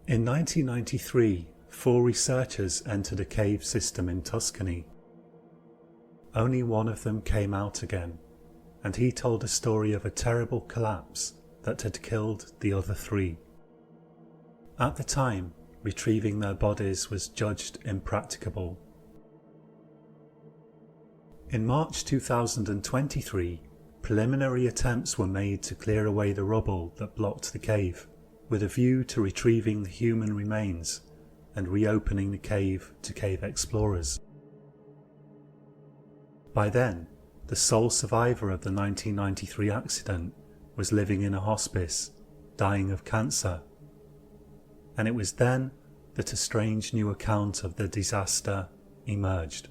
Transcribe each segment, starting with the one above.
In 1993, 4 researchers entered a cave system in Tuscany. Only one of them came out again, and he told a story of a terrible collapse that had killed the other 3. At the time, retrieving their bodies was judged impracticable. In March 2023, preliminary attempts were made to clear away the rubble that blocked the cave, with a view to retrieving the human remains and reopening the cave to cave explorers. By then, the sole survivor of the 1993 accident was living in a hospice, dying of cancer, and it was then that a strange new account of the disaster emerged.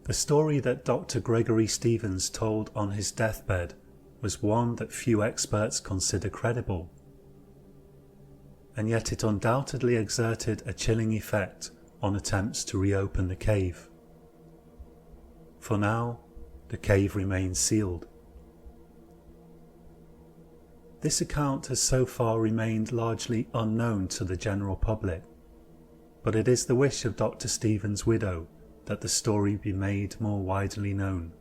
The story that Dr. Gregory Stevens told on his deathbed was one that few experts consider credible, and yet it undoubtedly exerted a chilling effect on attempts to reopen the cave. For now, the cave remains sealed. This account has so far remained largely unknown to the general public, but it is the wish of Dr. Stevens' widow that the story be made more widely known.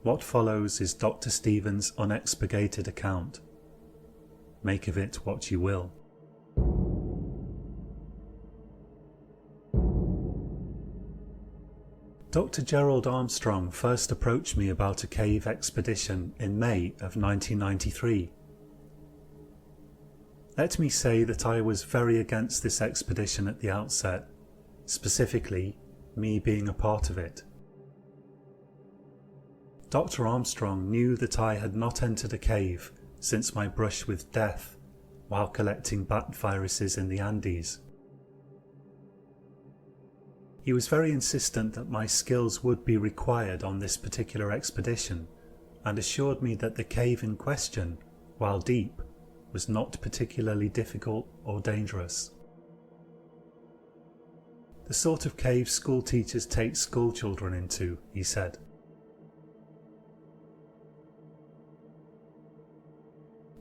What follows is Dr. Stevens' unexpurgated account. Make of it what you will. Dr. Gerald Armstrong first approached me about a cave expedition in May of 1993. Let me say that I was very against this expedition at the outset, specifically me being a part of it. Dr. Armstrong knew that I had not entered a cave since my brush with death while collecting bat viruses in the Andes. He was very insistent that my skills would be required on this particular expedition, and assured me that the cave in question, while deep, was not particularly difficult or dangerous. The sort of cave school teachers take school children into, he said.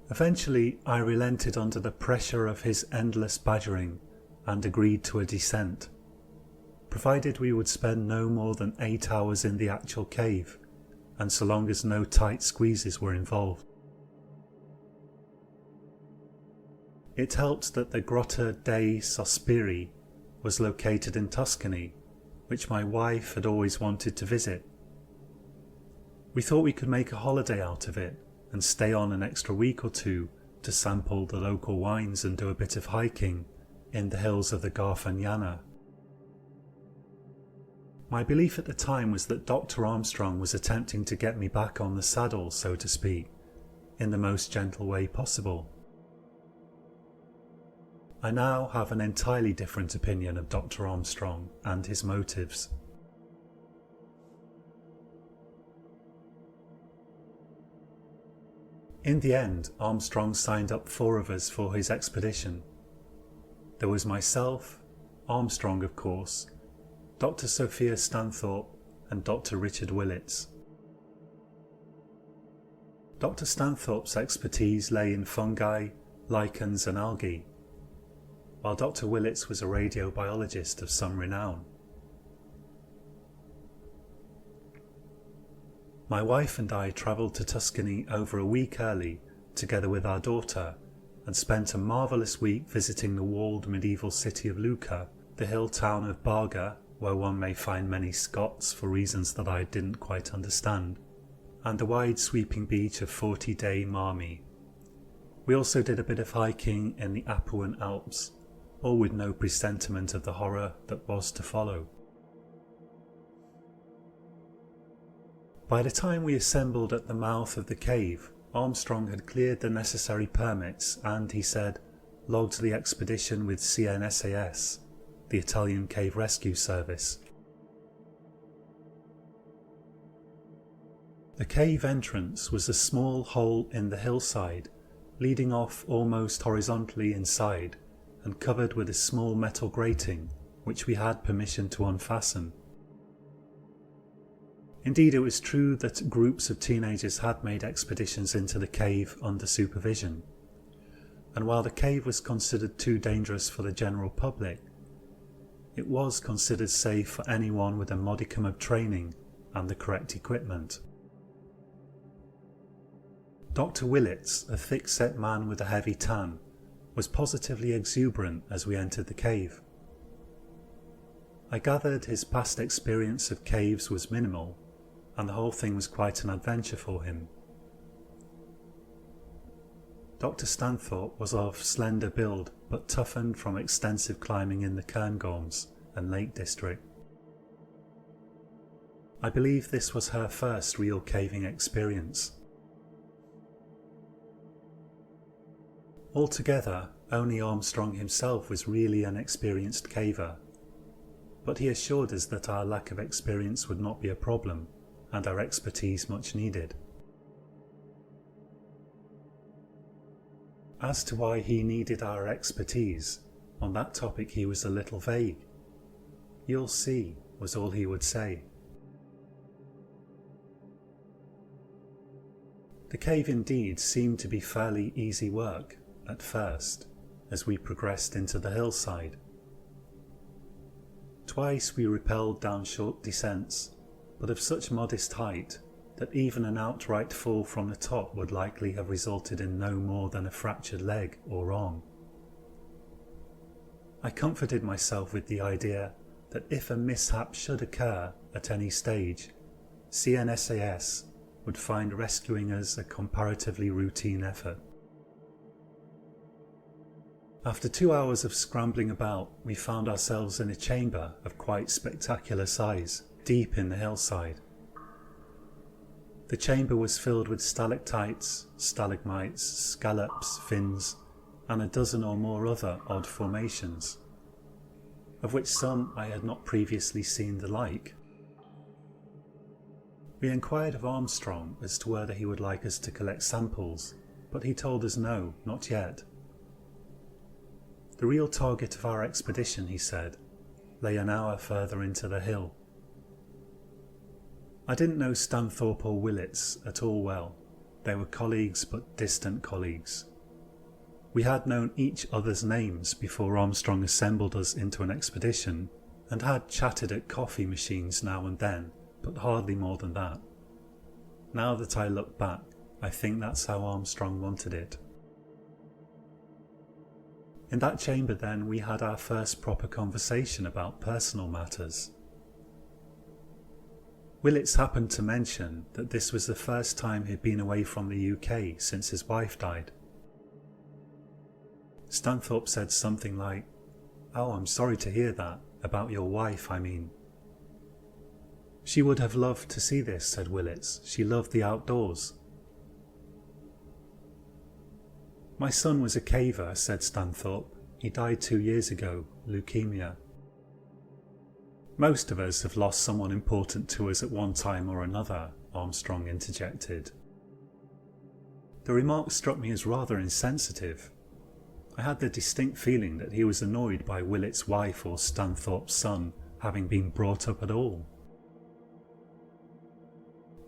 Eventually, I relented under the pressure of his endless badgering and agreed to a descent, provided we would spend no more than 8 hours in the actual cave, and so long as no tight squeezes were involved. It helped that the Grotta dei Sospiri was located in Tuscany, which my wife had always wanted to visit. We thought we could make a holiday out of it and stay on an extra week or 2 to sample the local wines and do a bit of hiking in the hills of the Garfagnana. My belief at the time was that Dr. Armstrong was attempting to get me back on the saddle, so to speak, in the most gentle way possible. I now have an entirely different opinion of Dr. Armstrong and his motives. In the end, Armstrong signed up 4 of us for his expedition. There was myself, Armstrong of course, Dr. Sophia Stanthorpe and Dr. Richard Willits. Dr. Stanthorpe's expertise lay in fungi, lichens and algae, while Dr. Willits was a radiobiologist of some renown. My wife and I travelled to Tuscany over a week early, together with our daughter, and spent a marvellous week visiting the walled medieval city of Lucca, the hill town of Barga, where one may find many Scots for reasons that I didn't quite understand, and the wide sweeping beach of 40 dei Marmi. We also did a bit of hiking in the Apuan Alps, all with no presentiment of the horror that was to follow. By the time we assembled at the mouth of the cave, Armstrong had cleared the necessary permits and, he said, logged the expedition with CNSAS, the Italian Cave Rescue Service. The cave entrance was a small hole in the hillside, leading off almost horizontally inside and covered with a small metal grating which we had permission to unfasten. Indeed, it was true that groups of teenagers had made expeditions into the cave under supervision, and while the cave was considered too dangerous for the general public, it was considered safe for anyone with a modicum of training and the correct equipment. Dr. Willits, a thick-set man with a heavy tan, was positively exuberant as we entered the cave. I gathered his past experience of caves was minimal, and the whole thing was quite an adventure for him. Dr. Stanthorpe was of slender build, but toughened from extensive climbing in the Cairngorms and Lake District. I believe this was her first real caving experience. Altogether, only Armstrong himself was really an experienced caver, but he assured us that our lack of experience would not be a problem, and our expertise much needed. As to why he needed our expertise, on that topic he was a little vague. "You'll see," was all he would say. The cave indeed seemed to be fairly easy work at first, as we progressed into the hillside. Twice we rappelled down short descents, but of such modest height that even an outright fall from the top would likely have resulted in no more than a fractured leg or arm. I comforted myself with the idea that if a mishap should occur at any stage, CNSAS would find rescuing us a comparatively routine effort. After 2 hours of scrambling about, we found ourselves in a chamber of quite spectacular size, deep in the hillside. The chamber was filled with stalactites, stalagmites, scallops, fins, and a dozen or more other odd formations, of which some I had not previously seen the like. We inquired of Armstrong as to whether he would like us to collect samples, but he told us no, not yet. The real target of our expedition, he said, lay an hour further into the hill. I didn't know Stanthorpe or Willits at all well. They were colleagues, but distant colleagues. We had known each other's names before Armstrong assembled us into an expedition, and had chatted at coffee machines now and then, but hardly more than that. Now that I look back, I think that's how Armstrong wanted it. In that chamber then we had our first proper conversation about personal matters. Willits happened to mention that this was the first time he'd been away from the UK since his wife died. Stanthorpe said something like, "Oh, I'm sorry to hear that, about your wife, I mean." "She would have loved to see this," said Willits. "She loved the outdoors." "My son was a caver," said Stanthorpe. "He died 2 years ago, leukemia." "Most of us have lost someone important to us at one time or another," Armstrong interjected. The remark struck me as rather insensitive. I had the distinct feeling that he was annoyed by Willits' wife or Stanthorpe's son having been brought up at all.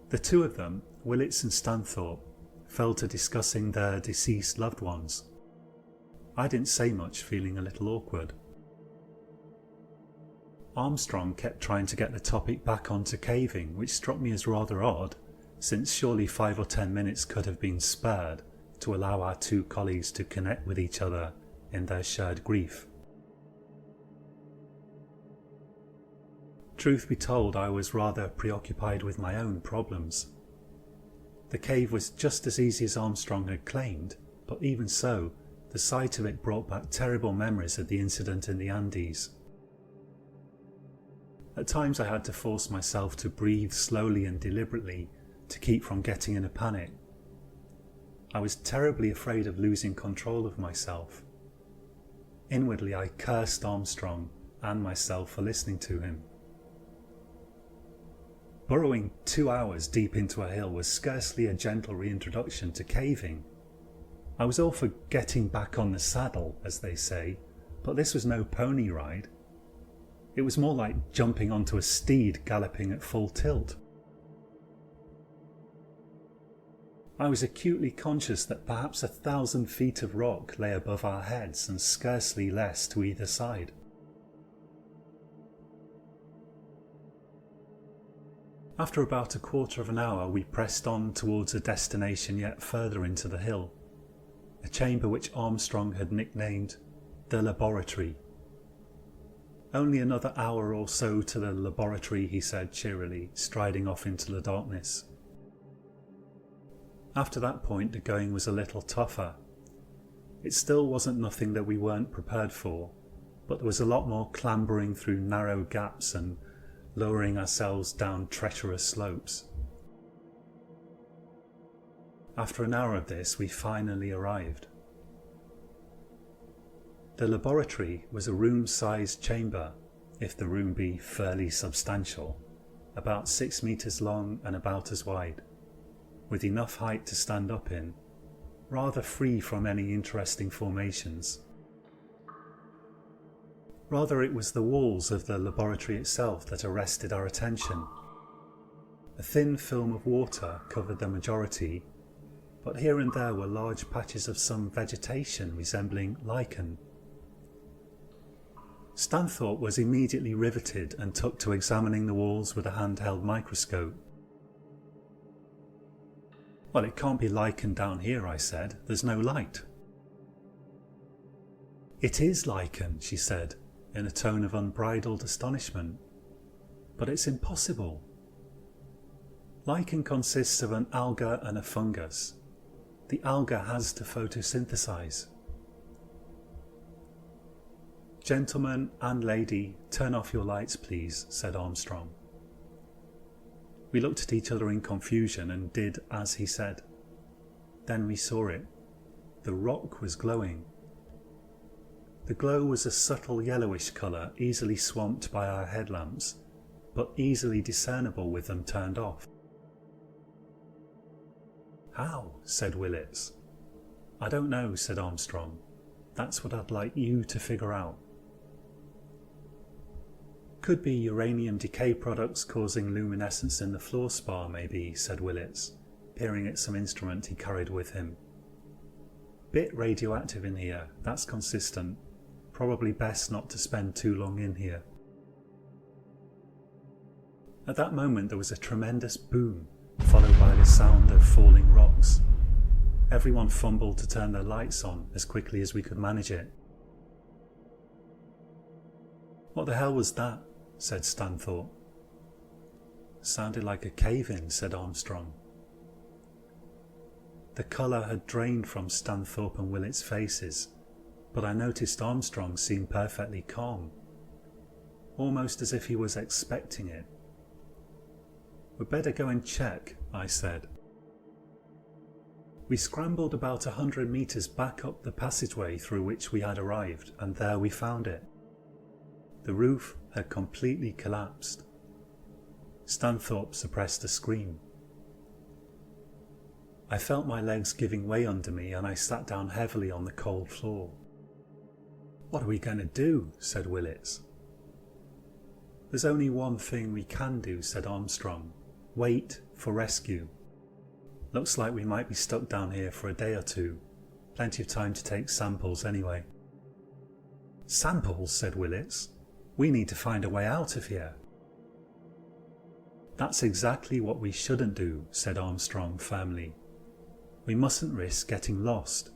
The two of them, Willits and Stanthorpe, fell to discussing their deceased loved ones. I didn't say much, feeling a little awkward. Armstrong kept trying to get the topic back onto caving, which struck me as rather odd, since surely 5 or 10 minutes could have been spared to allow our two colleagues to connect with each other in their shared grief. Truth be told, I was rather preoccupied with my own problems. The cave was just as easy as Armstrong had claimed, but even so, the sight of it brought back terrible memories of the incident in the Andes. At times I had to force myself to breathe slowly and deliberately to keep from getting in a panic. I was terribly afraid of losing control of myself. Inwardly I cursed Armstrong and myself for listening to him. Burrowing 2 hours deep into a hill was scarcely a gentle reintroduction to caving. I was all for getting back on the saddle, as they say, but this was no pony ride. It was more like jumping onto a steed galloping at full tilt. I was acutely conscious that perhaps 1,000 feet of rock lay above our heads and scarcely less to either side. After about a quarter of an hour we pressed on towards a destination yet further into the hill, a chamber which Armstrong had nicknamed the laboratory. "Only another hour or so to the laboratory," he said cheerily, striding off into the darkness. After that point the going was a little tougher. It still wasn't nothing that we weren't prepared for, but there was a lot more clambering through narrow gaps and lowering ourselves down treacherous slopes. After an hour of this we finally arrived. The laboratory was a room-sized chamber, if the room be fairly substantial, about 6 meters long and about as wide, with enough height to stand up in, rather free from any interesting formations. Rather, it was the walls of the laboratory itself that arrested our attention. A thin film of water covered the majority, but here and there were large patches of some vegetation resembling lichen. Stanthorpe was immediately riveted and took to examining the walls with a handheld microscope. "Well, it can't be lichen down here," I said. "There's no light." "It is lichen," she said, in a tone of unbridled astonishment. "But it's impossible. Lichen consists of an alga and a fungus. The alga has to photosynthesize." "Gentlemen and lady, turn off your lights please," said Armstrong. We looked at each other in confusion and did as he said. Then we saw it. The rock was glowing. The glow was a subtle yellowish colour, easily swamped by our headlamps, but easily discernible with them turned off. "How?" said Willits. "I don't know," said Armstrong. "That's what I'd like you to figure out." "Could be uranium decay products causing luminescence in the floor spar, maybe," said Willits, peering at some instrument he carried with him. "Bit radioactive in here, that's consistent. Probably best not to spend too long in here." At that moment there was a tremendous boom, followed by the sound of falling rocks. Everyone fumbled to turn their lights on as quickly as we could manage it. "What the hell was that?" said Stanthorpe. "Sounded like a cave-in," said Armstrong. The colour had drained from Stanthorpe and Willits' faces, but I noticed Armstrong seemed perfectly calm, almost as if he was expecting it. "We'd better go and check," I said. We scrambled about 100 metres back up the passageway through which we had arrived, and there we found it. The roof had completely collapsed. Stanthorpe suppressed a scream. I felt my legs giving way under me and I sat down heavily on the cold floor. "What are we going to do?" said Willits. "There's only one thing we can do," said Armstrong. "Wait for rescue. Looks like we might be stuck down here for a day or two. Plenty of time to take samples anyway." "Samples?" said Willits. "We need to find a way out of here." "That's exactly what we shouldn't do," said Armstrong firmly. "We mustn't risk getting lost.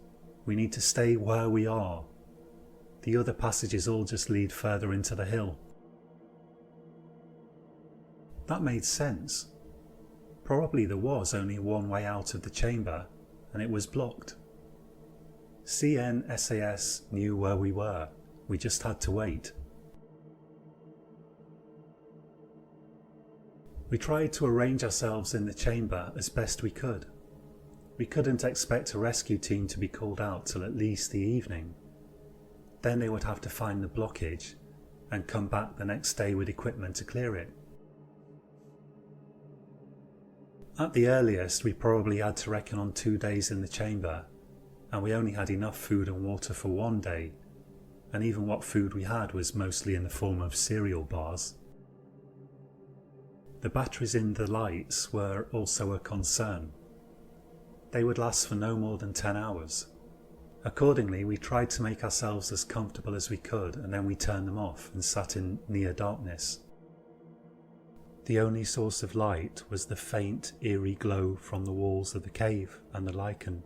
We need to stay where we are. The other passages all just lead further into the hill." That made sense. Probably there was only one way out of the chamber, and it was blocked. CNSAS knew where we were. We just had to wait. We tried to arrange ourselves in the chamber as best we could. We couldn't expect a rescue team to be called out till at least the evening. Then they would have to find the blockage and come back the next day with equipment to clear it. At the earliest, we probably had to reckon on 2 days in the chamber, and we only had enough food and water for 1 day, and even what food we had was mostly in the form of cereal bars. The batteries in the lights were also a concern. they would last for no more than 10 hours. Accordingly, we tried to make ourselves as comfortable as we could, and then we turned them off and sat in near darkness. The only source of light was the faint, eerie glow from the walls of the cave and the lichen.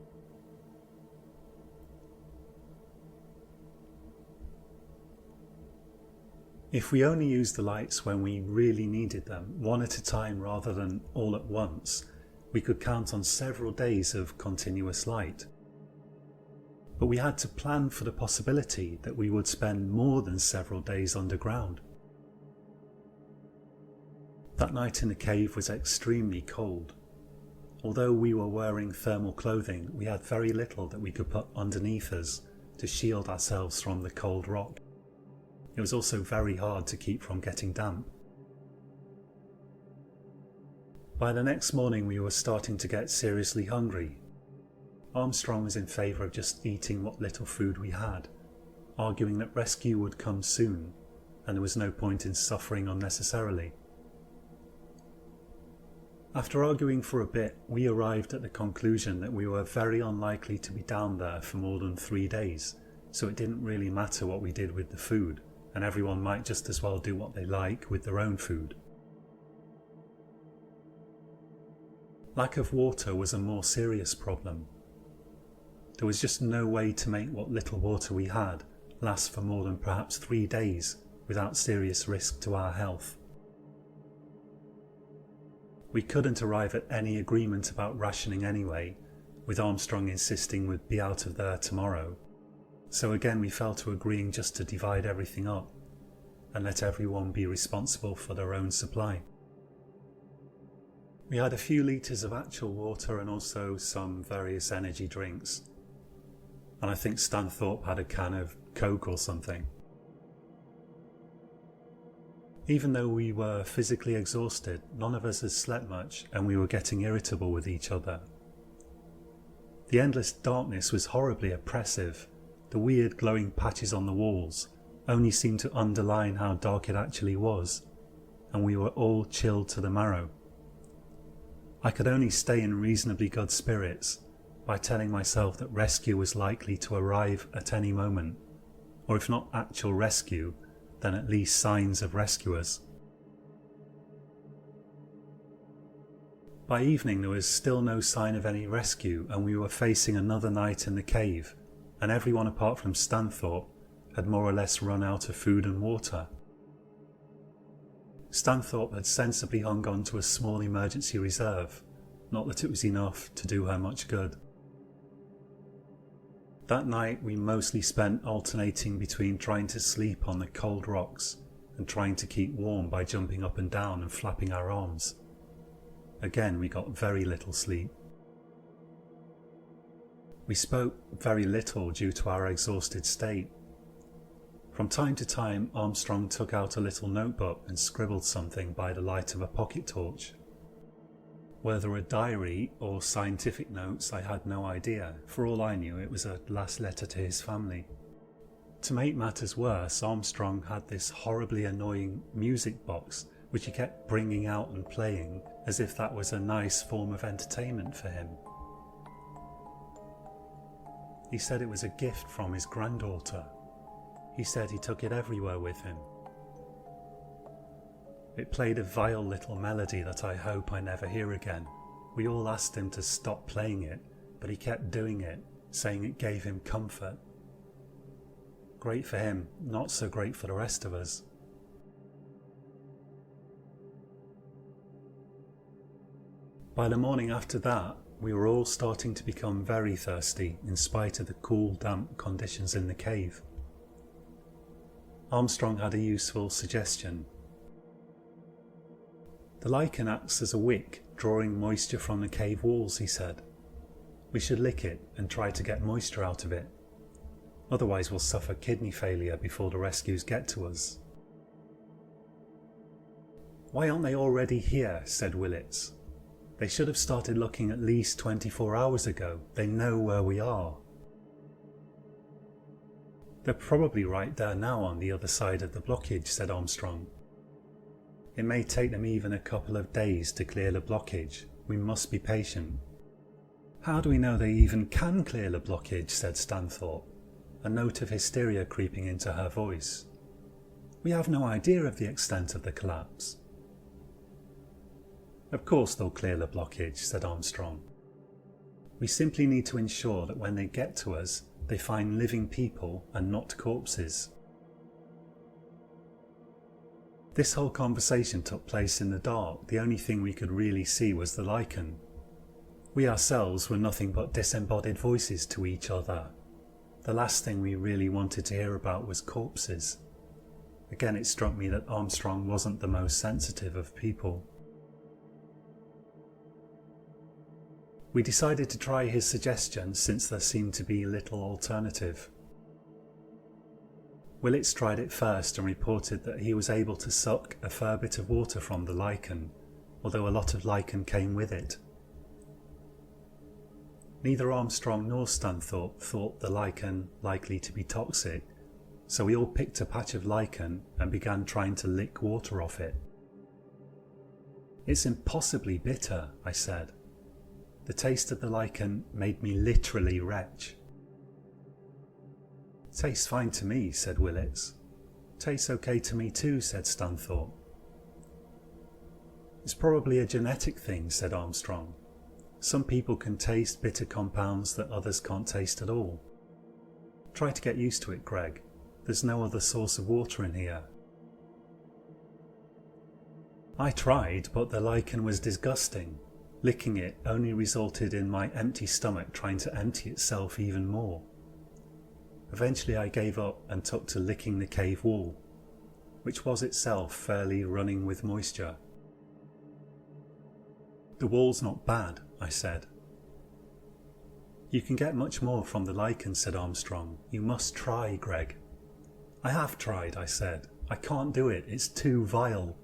If we only used the lights when we really needed them, one at a time rather than all at once, we could count on several days of continuous light. But we had to plan for the possibility that we would spend more than several days underground. That night in the cave was extremely cold. Although we were wearing thermal clothing, we had very little that we could put underneath us to shield ourselves from the cold rock. It was also very hard to keep from getting damp. By the next morning we were starting to get seriously hungry. Armstrong was in favour of just eating what little food we had, arguing that rescue would come soon and there was no point in suffering unnecessarily. After arguing for a bit, we arrived at the conclusion that we were very unlikely to be down there for more than 3 days, so it didn't really matter what we did with the food, and everyone might just as well do what they like with their own food. Lack of water was a more serious problem. There was just no way to make what little water we had last for more than perhaps 3 days without serious risk to our health. We couldn't arrive at any agreement about rationing anyway, with Armstrong insisting we'd be out of there tomorrow. So again we fell to agreeing just to divide everything up and let everyone be responsible for their own supply. We had a few litres of actual water and also some various energy drinks. And I think Stanthorpe had a can of Coke or something. Even though we were physically exhausted, none of us had slept much and we were getting irritable with each other. The endless darkness was horribly oppressive. The weird glowing patches on the walls only seemed to underline how dark it actually was, and we were all chilled to the marrow. I could only stay in reasonably good spirits by telling myself that rescue was likely to arrive at any moment, or if not actual rescue, then at least signs of rescuers. By evening there was still no sign of any rescue, and we were facing another night in the cave, and everyone apart from Stanthorpe had more or less run out of food and water. Stanthorpe had sensibly hung on to a small emergency reserve, not that it was enough to do her much good. That night we mostly spent alternating between trying to sleep on the cold rocks and trying to keep warm by jumping up and down and flapping our arms. Again we got very little sleep. We spoke very little due to our exhausted state. From time to time Armstrong took out a little notebook and scribbled something by the light of a pocket torch. Whether a diary or scientific notes I had no idea. For all I knew it was a last letter to his family. To make matters worse, Armstrong had this horribly annoying music box which he kept bringing out and playing as if that was a nice form of entertainment for him. He said it was a gift from his granddaughter. He said he took it everywhere with him. It played a vile little melody that I hope I never hear again. We all asked him to stop playing it, but he kept doing it, saying it gave him comfort. Great for him, not so great for the rest of us. By the morning after that, we were all starting to become very thirsty in spite of the cool, damp conditions in the cave. Armstrong had a useful suggestion. The lichen acts as a wick, drawing moisture from the cave walls, he said. We should lick it and try to get moisture out of it. Otherwise we'll suffer kidney failure before the rescues get to us. Why aren't they already here? Said Willits. They should have started looking at least 24 hours ago. They know where we are. They're probably right there now on the other side of the blockage, said Armstrong. It may take them even a couple of days to clear the blockage. We must be patient. How do we know they even can clear the blockage, said Stanthorpe, a note of hysteria creeping into her voice. We have no idea of the extent of the collapse. Of course they'll clear the blockage, said Armstrong. We simply need to ensure that when they get to us, they find living people and not corpses. This whole conversation took place in the dark. The only thing we could really see was the lichen. We ourselves were nothing but disembodied voices to each other. The last thing we really wanted to hear about was corpses. Again, it struck me that Armstrong wasn't the most sensitive of people. We decided to try his suggestion since there seemed to be little alternative. Willits tried it first and reported that he was able to suck a fair bit of water from the lichen, although a lot of lichen came with it. Neither Armstrong nor Stanthorpe thought the lichen likely to be toxic, so we all picked a patch of lichen and began trying to lick water off it. It's impossibly bitter, I said. The taste of the lichen made me literally retch. Tastes fine to me, said Willits. Tastes okay to me too, said Stanthorpe. It's probably a genetic thing, said Armstrong. Some people can taste bitter compounds that others can't taste at all. Try to get used to it, Greg. There's no other source of water in here. I tried, but the lichen was disgusting. Licking it only resulted in my empty stomach trying to empty itself even more. Eventually I gave up and took to licking the cave wall, which was itself fairly running with moisture. The wall's not bad, I said. You can get much more from the lichen, said Armstrong. You must try, Greg. I have tried, I said. I can't do it, it's too vile.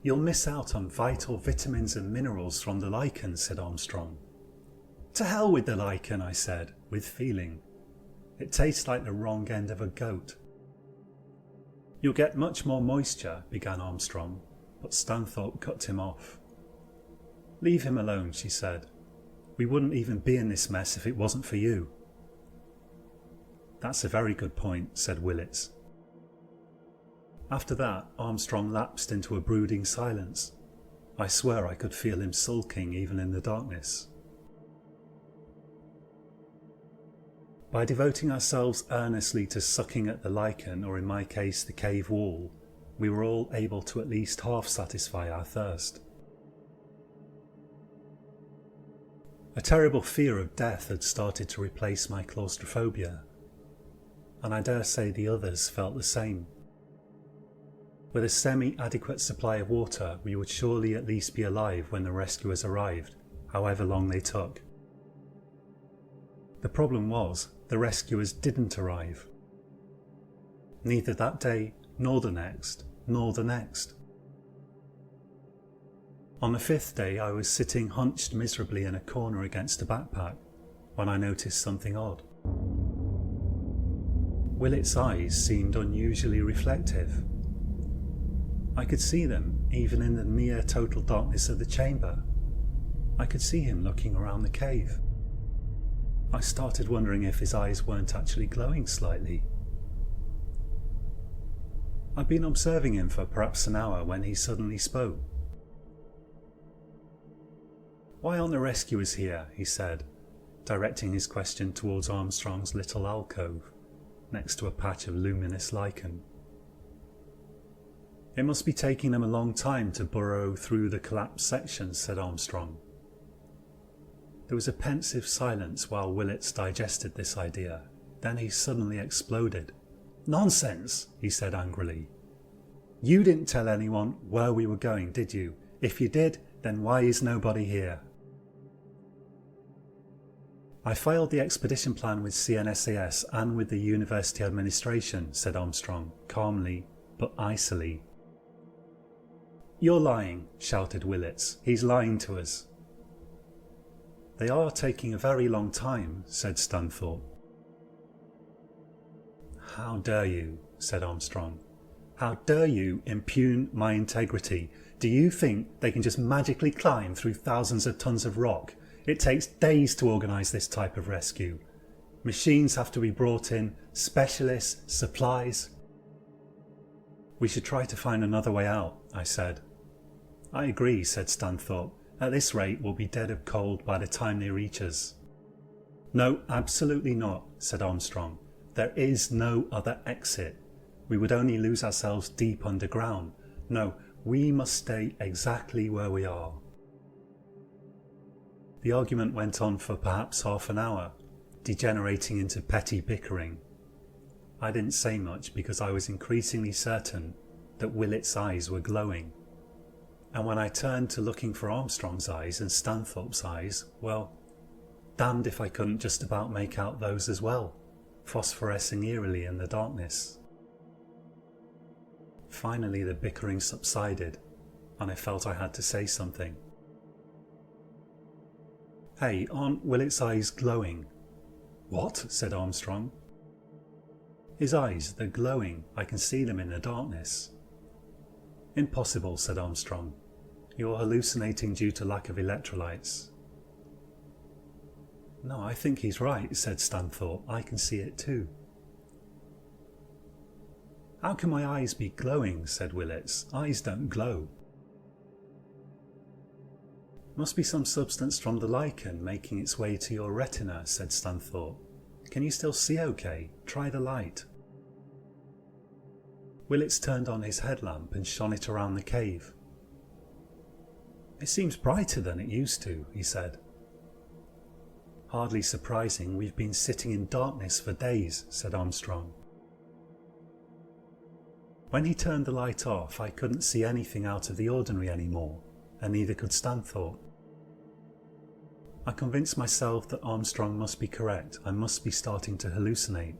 You'll miss out on vital vitamins and minerals from the lichen, said Armstrong. To hell with the lichen, I said, with feeling. It tastes like the wrong end of a goat. You'll get much more moisture, began Armstrong, but Stanthorpe cut him off. Leave him alone, she said. We wouldn't even be in this mess if it wasn't for you. That's a very good point, said Willits. After that, Armstrong lapsed into a brooding silence. I swear I could feel him sulking even in the darkness. By devoting ourselves earnestly to sucking at the lichen, or in my case the cave wall, we were all able to at least half satisfy our thirst. A terrible fear of death had started to replace my claustrophobia, and I dare say the others felt the same. With a semi-adequate supply of water, we would surely at least be alive when the rescuers arrived, however long they took. The problem was, the rescuers didn't arrive. Neither that day, nor the next, nor the next. On the fifth day, I was sitting hunched miserably in a corner against a backpack, when I noticed something odd. Willits' eyes seemed unusually reflective. I could see them, even in the near total darkness of the chamber. I could see him looking around the cave. I started wondering if his eyes weren't actually glowing slightly. I'd been observing him for perhaps an hour when he suddenly spoke. Why aren't the rescuers here? He said, directing his question towards Armstrong's little alcove, next to a patch of luminous lichen. It must be taking them a long time to burrow through the collapsed sections, said Armstrong. There was a pensive silence while Willits digested this idea. Then he suddenly exploded. Nonsense, he said angrily. You didn't tell anyone where we were going, did you? If you did, then why is nobody here? I filed the expedition plan with CNSAS and with the university administration, said Armstrong, calmly but icily. You're lying, shouted Willits. He's lying to us. They are taking a very long time, said Stanthorpe. How dare you, said Armstrong. How dare you impugn my integrity? Do you think they can just magically climb through thousands of tons of rock? It takes days to organise this type of rescue. Machines have to be brought in, specialists, supplies. We should try to find another way out, I said. I agree, said Stanthorpe. At this rate we'll be dead of cold by the time they reach us. No, absolutely not, said Armstrong. There is no other exit. We would only lose ourselves deep underground. No, we must stay exactly where we are. The argument went on for perhaps half an hour, degenerating into petty bickering. I didn't say much because I was increasingly certain that Willet's eyes were glowing. And when I turned to looking for Armstrong's eyes and Stanthorpe's eyes, well, damned if I couldn't just about make out those as well, phosphorescing eerily in the darkness. Finally the bickering subsided, and I felt I had to say something. Hey, aren't Willet's eyes glowing? What? Said Armstrong. His eyes, they're glowing. I can see them in the darkness. Impossible, said Armstrong. You're hallucinating due to lack of electrolytes. No, I think he's right, said Stanthorpe. I can see it too. How can my eyes be glowing, said Willet's. Eyes don't glow. Must be some substance from the lichen making its way to your retina, said Stanthorpe. Can you still see okay? Try the light. Willet's turned on his headlamp and shone it around the cave. It seems brighter than it used to, he said. Hardly surprising, we've been sitting in darkness for days, said Armstrong. When he turned the light off, I couldn't see anything out of the ordinary anymore, and neither could Stanthorpe. I convinced myself that Armstrong must be correct. I must be starting to hallucinate.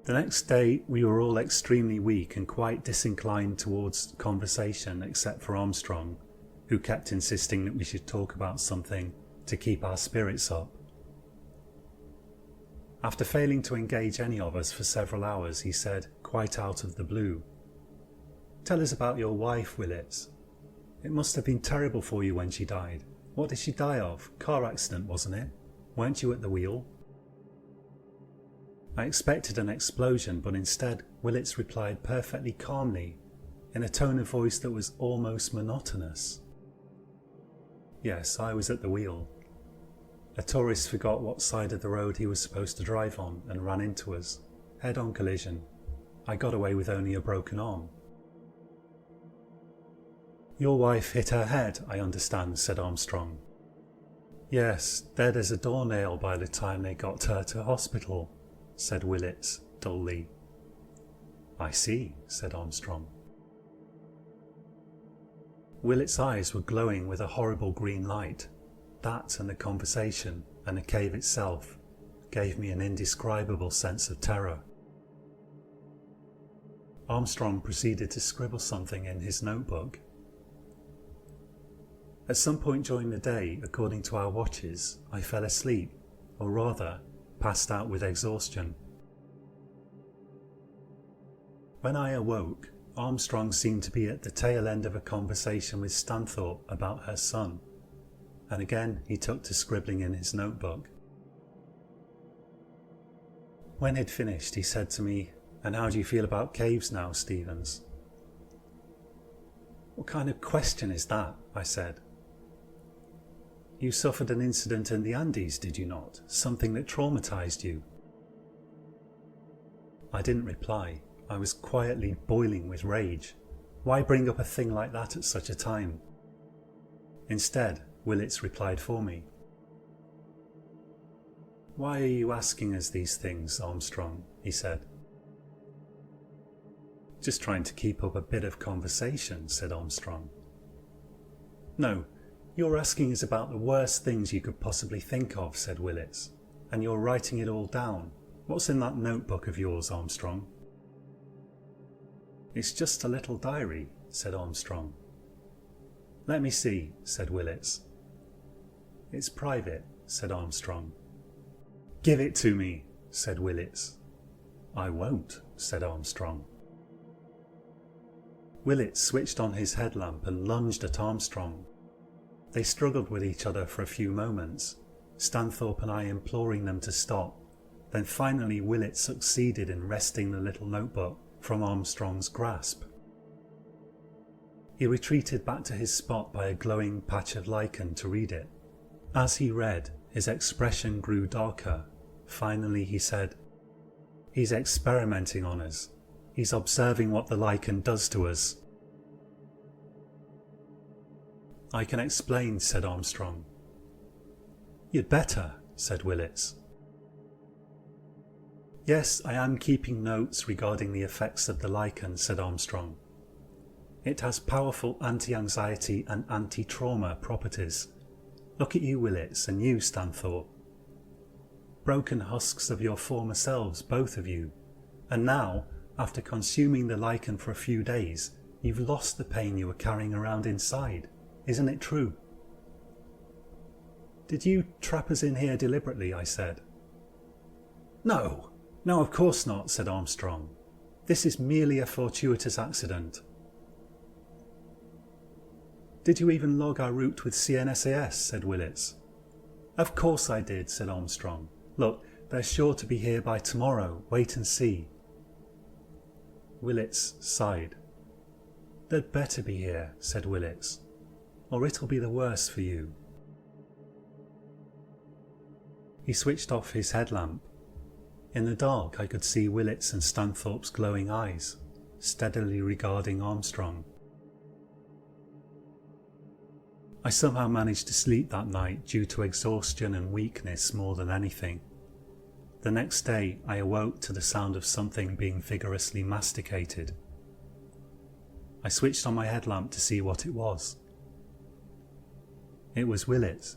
The next day we were all extremely weak and quite disinclined towards conversation except for Armstrong, who kept insisting that we should talk about something to keep our spirits up. After failing to engage any of us for several hours, he said, quite out of the blue, "Tell us about your wife, Willets. It must have been terrible for you when she died. What did she die of? Car accident, wasn't it? Weren't you at the wheel?" I expected an explosion, but instead Willets replied perfectly calmly, in a tone of voice that was almost monotonous. Yes, I was at the wheel. A tourist forgot what side of the road he was supposed to drive on and ran into us. Head-on collision. I got away with only a broken arm. "Your wife hit her head, I understand," said Armstrong. "Yes, dead as a doornail by the time they got her to hospital," said Willets dully. "I see," said Armstrong. Willets' eyes were glowing with a horrible green light. That and the conversation and the cave itself gave me an indescribable sense of terror. Armstrong proceeded to scribble something in his notebook. At some point during the day, according to our watches, I fell asleep, or rather, passed out with exhaustion. When I awoke, Armstrong seemed to be at the tail end of a conversation with Stanthorpe about her son, and again he took to scribbling in his notebook. When he'd finished, he said to me, "And how do you feel about caves now, Stevens?" "What kind of question is that?" I said. "You suffered an incident in the Andes, did you not? Something that traumatized you?" I didn't reply. I was quietly boiling with rage. Why bring up a thing like that at such a time? Instead, Willets replied for me. "Why are you asking us these things, Armstrong?" he said. "Just trying to keep up a bit of conversation," said Armstrong. "No, you're asking us about the worst things you could possibly think of," said Willets, "and you're writing it all down. What's in that notebook of yours, Armstrong?" "It's just a little diary," said Armstrong. "Let me see," said Willets. "It's private," said Armstrong. "Give it to me," said Willets. "I won't," said Armstrong. Willett switched on his headlamp and lunged at Armstrong. They struggled with each other for a few moments, Stanthorpe and I imploring them to stop. Then finally Willett succeeded in wresting the little notebook from Armstrong's grasp. He retreated back to his spot by a glowing patch of lichen to read it. As he read, his expression grew darker. Finally he said, "He's experimenting on us. He's observing what the lichen does to us." "I can explain," said Armstrong. "You'd better," said Willits. "Yes, I am keeping notes regarding the effects of the lichen," said Armstrong. "It has powerful anti-anxiety and anti-trauma properties. Look at you, Willits, and you, Stanthorpe. Broken husks of your former selves, both of you. And now, after consuming the lichen for a few days, you've lost the pain you were carrying around inside. Isn't it true?" "Did you trap us in here deliberately?" I said. No, of course not," said Armstrong. "This is merely a fortuitous accident." "Did you even log our route with CNSAS?" said Willits. "Of course I did," said Armstrong. "Look, they're sure to be here by tomorrow. Wait and see." Willits sighed. "They'd better be here," said Willits, "or it'll be the worse for you." He switched off his headlamp. In the dark I could see Willits and Stanthorpe's glowing eyes, steadily regarding Armstrong. I somehow managed to sleep that night due to exhaustion and weakness more than anything. The next day I awoke to the sound of something being vigorously masticated. I switched on my headlamp to see what it was. It was Willett.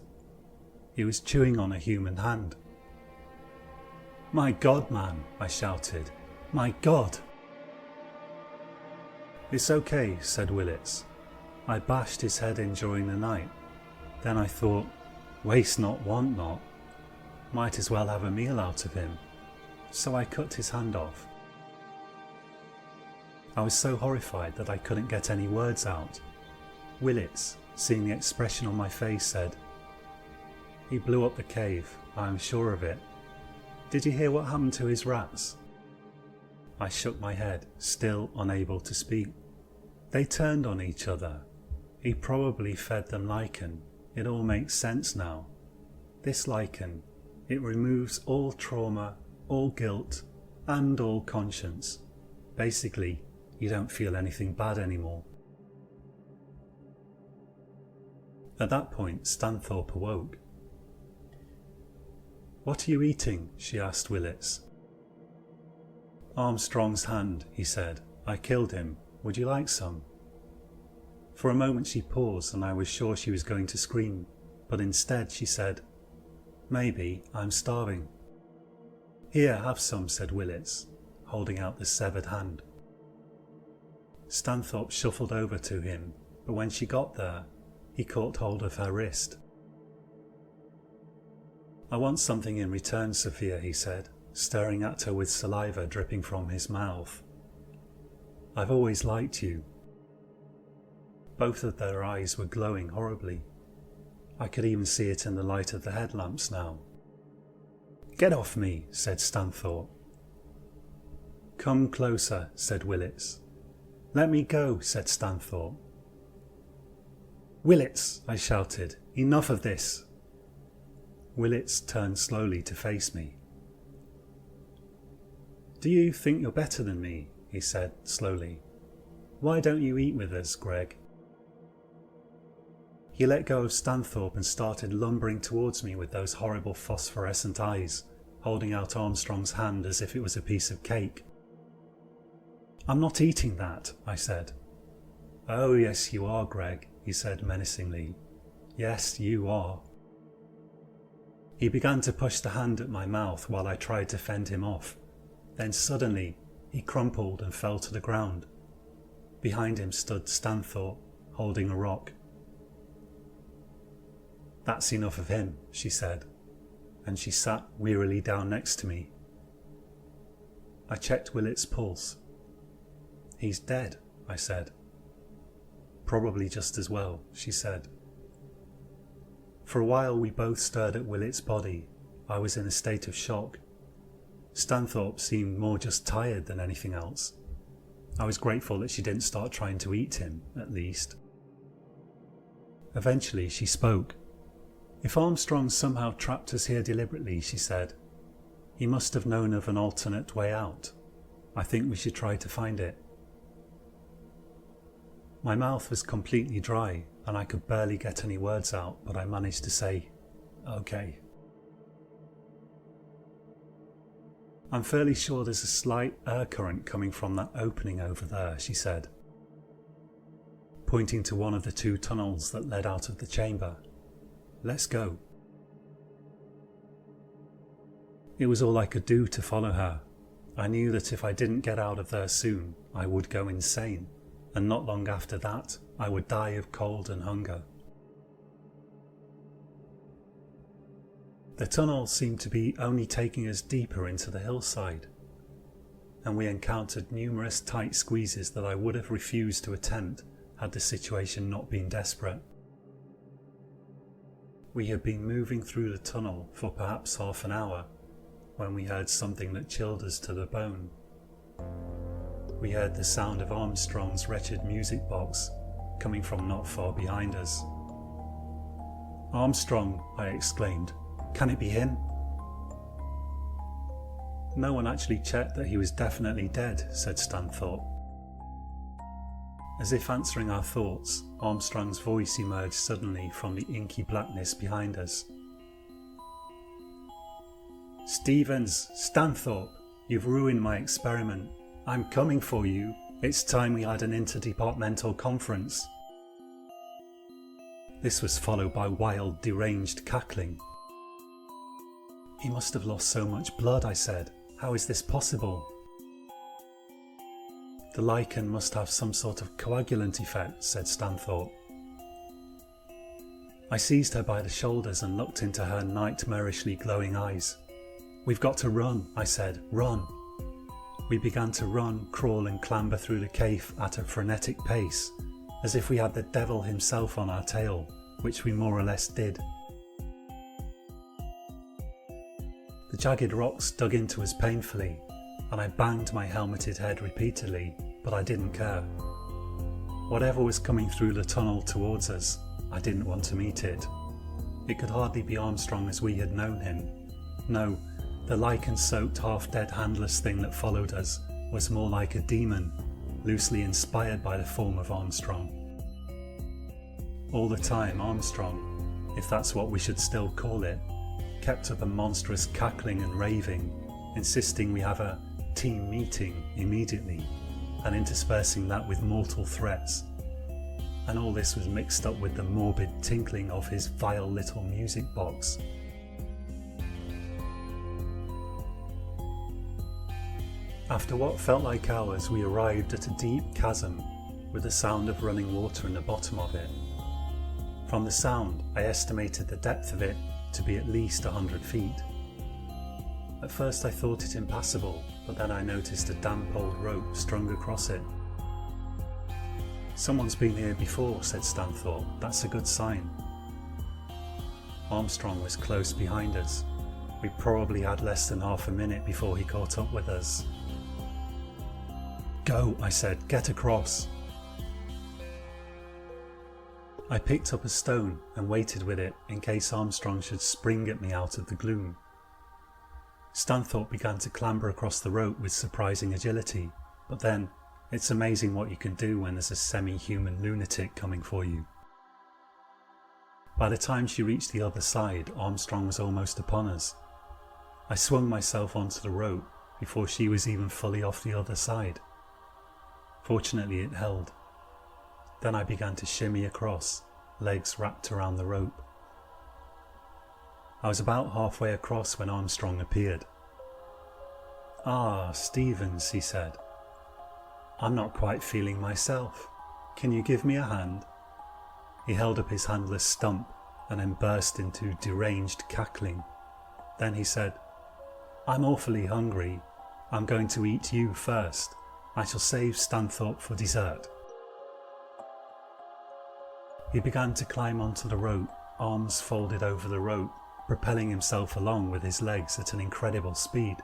He was chewing on a human hand. "My God, man," I shouted. "My God!" "It's okay," said Willits. "I bashed his head in during the night. Then I thought, waste not, want not. Might as well have a meal out of him. So I cut his hand off." I was so horrified that I couldn't get any words out. Willits, seeing the expression on my face, said, "He blew up the cave, I am sure of it. Did you hear what happened to his rats?" I shook my head, still unable to speak. "They turned on each other. He probably fed them lichen. It all makes sense now. This lichen, it removes all trauma, all guilt, and all conscience. Basically, you don't feel anything bad anymore." At that point, Stanthorpe awoke. "What are you eating?" she asked Willits. "Armstrong's hand," he said. "I killed him. Would you like some?" For a moment she paused and I was sure she was going to scream, but instead she said, "Maybe, I'm starving." "Here, have some," said Willits, holding out the severed hand. Stanthorpe shuffled over to him, but when she got there, he caught hold of her wrist. "I want something in return, Sophia," he said, staring at her with saliva dripping from his mouth. "I've always liked you." Both of their eyes were glowing horribly. I could even see it in the light of the headlamps now. "Get off me," said Stanthorpe. "Come closer," said Willits. "Let me go," said Stanthorpe. "Willits," I shouted, "enough of this." Willits turned slowly to face me. "Do you think you're better than me?" he said slowly. "Why don't you eat with us, Greg?" He let go of Stanthorpe and started lumbering towards me with those horrible phosphorescent eyes, holding out Armstrong's hand as if it was a piece of cake. "I'm not eating that," I said. "Oh yes you are, Greg," he said menacingly. "Yes, you are." He began to push the hand at my mouth while I tried to fend him off. Then suddenly he crumpled and fell to the ground. Behind him stood Stanthorpe, holding a rock. "That's enough of him," she said, and she sat wearily down next to me. I checked Willet's pulse. "He's dead," I said. "Probably just as well," she said. For a while we both stared at Willet's body. I was in a state of shock. Stanthorpe seemed more just tired than anything else. I was grateful that she didn't start trying to eat him, at least. Eventually she spoke. "If Armstrong somehow trapped us here deliberately," she said, "he must have known of an alternate way out. I think we should try to find it." My mouth was completely dry and I could barely get any words out, but I managed to say, "Okay." "I'm fairly sure there's a slight air current coming from that opening over there," she said, pointing to one of the 2 tunnels that led out of the chamber. "Let's go." It was all I could do to follow her. I knew that if I didn't get out of there soon, I would go insane, and not long after that, I would die of cold and hunger. The tunnel seemed to be only taking us deeper into the hillside, and we encountered numerous tight squeezes that I would have refused to attempt had the situation not been desperate. We had been moving through the tunnel for perhaps half an hour when we heard something that chilled us to the bone. We heard the sound of Armstrong's wretched music box coming from not far behind us. "Armstrong!" I exclaimed. "Can it be him?" "No one actually checked that he was definitely dead," said Stanthorpe. As if answering our thoughts, Armstrong's voice emerged suddenly from the inky blackness behind us. "Stevens, Stanthorpe, you've ruined my experiment. I'm coming for you. It's time we had an interdepartmental conference." This was followed by wild, deranged cackling. "He must have lost so much blood," I said. "How is this possible?" "The lichen must have some sort of coagulant effect," said Stanthorpe. I seized her by the shoulders and looked into her nightmarishly glowing eyes. "We've got to run," I said. "Run." We began to run, crawl and clamber through the cave at a frenetic pace, as if we had the devil himself on our tail, which we more or less did. The jagged rocks dug into us painfully, and I banged my helmeted head repeatedly, but I didn't care. Whatever was coming through the tunnel towards us, I didn't want to meet it. It could hardly be Armstrong as we had known him. No, the lichen-soaked, half-dead, handless thing that followed us was more like a demon, loosely inspired by the form of Armstrong. All the time, Armstrong, if that's what we should still call it, kept up a monstrous cackling and raving, insisting we have a team meeting immediately, and interspersing that with mortal threats. And all this was mixed up with the morbid tinkling of his vile little music box. After what felt like hours, we arrived at a deep chasm with the sound of running water in the bottom of it. From the sound, I estimated the depth of it to be at least 100 feet. At first I thought it impassable, but then I noticed a damp old rope strung across it. "Someone's been here before," said Stanthorpe. "That's a good sign." Armstrong was close behind us. We probably had less than half a minute before he caught up with us. "Go," I said. "Get across." I picked up a stone and waited with it in case Armstrong should spring at me out of the gloom. Stanthorpe began to clamber across the rope with surprising agility, but then it's amazing what you can do when there's a semi-human lunatic coming for you. By the time she reached the other side, Armstrong was almost upon us. I swung myself onto the rope before she was even fully off the other side. Fortunately it held. Then I began to shimmy across, legs wrapped around the rope. I was about halfway across when Armstrong appeared. "Ah, Stevens," he said. "I'm not quite feeling myself. Can you give me a hand?" He held up his handless stump and then burst into deranged cackling. Then he said, "I'm awfully hungry. I'm going to eat you first. I shall save Stanthorpe for dessert." He began to climb onto the rope, arms folded over the rope, propelling himself along with his legs at an incredible speed.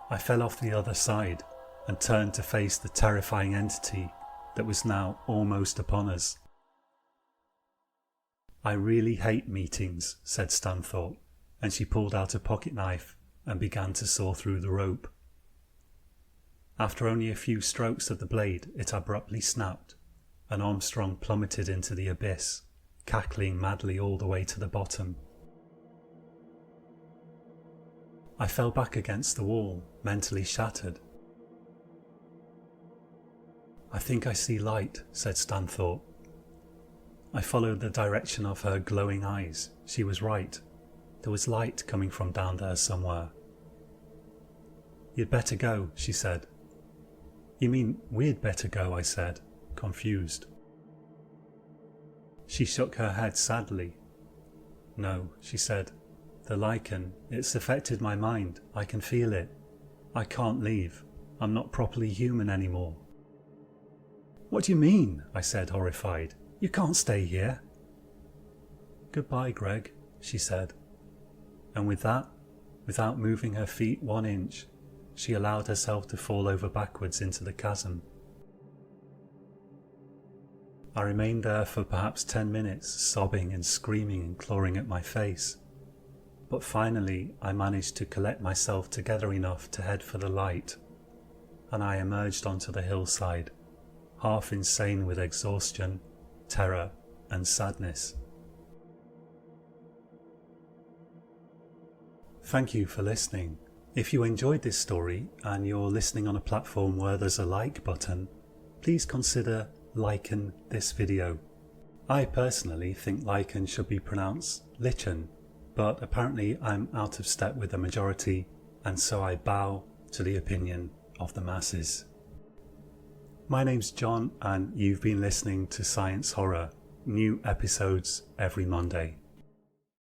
I fell off the other side and turned to face the terrifying entity that was now almost upon us. "I really hate meetings," said Stanthorpe, and she pulled out a pocket knife and began to saw through the rope. After only a few strokes of the blade, it abruptly snapped, and Armstrong plummeted into the abyss, cackling madly all the way to the bottom. I fell back against the wall, mentally shattered. "I think I see light," said Stanthorpe. I followed the direction of her glowing eyes. She was right. There was light coming from down there somewhere. "You'd better go," she said. "You mean we'd better go?" I said, confused. She shook her head sadly. "No," she said. "The lichen, it's affected my mind. I can feel it. I can't leave. I'm not properly human anymore." "What do you mean?" I said, horrified. "You can't stay here." "Goodbye, Greg," she said. And with that, without moving her feet 1 inch, she allowed herself to fall over backwards into the chasm. I remained there for perhaps 10 minutes, sobbing and screaming and clawing at my face. But finally I managed to collect myself together enough to head for the light, and I emerged onto the hillside, half insane with exhaustion, terror and sadness. Thank you for listening. If you enjoyed this story and you're listening on a platform where there's a like button, please consider liking this video. I personally think lichen should be pronounced lichen, but apparently I'm out of step with the majority, and so I bow to the opinion of the masses. My name's John, and you've been listening to Science Horror. New episodes every Monday.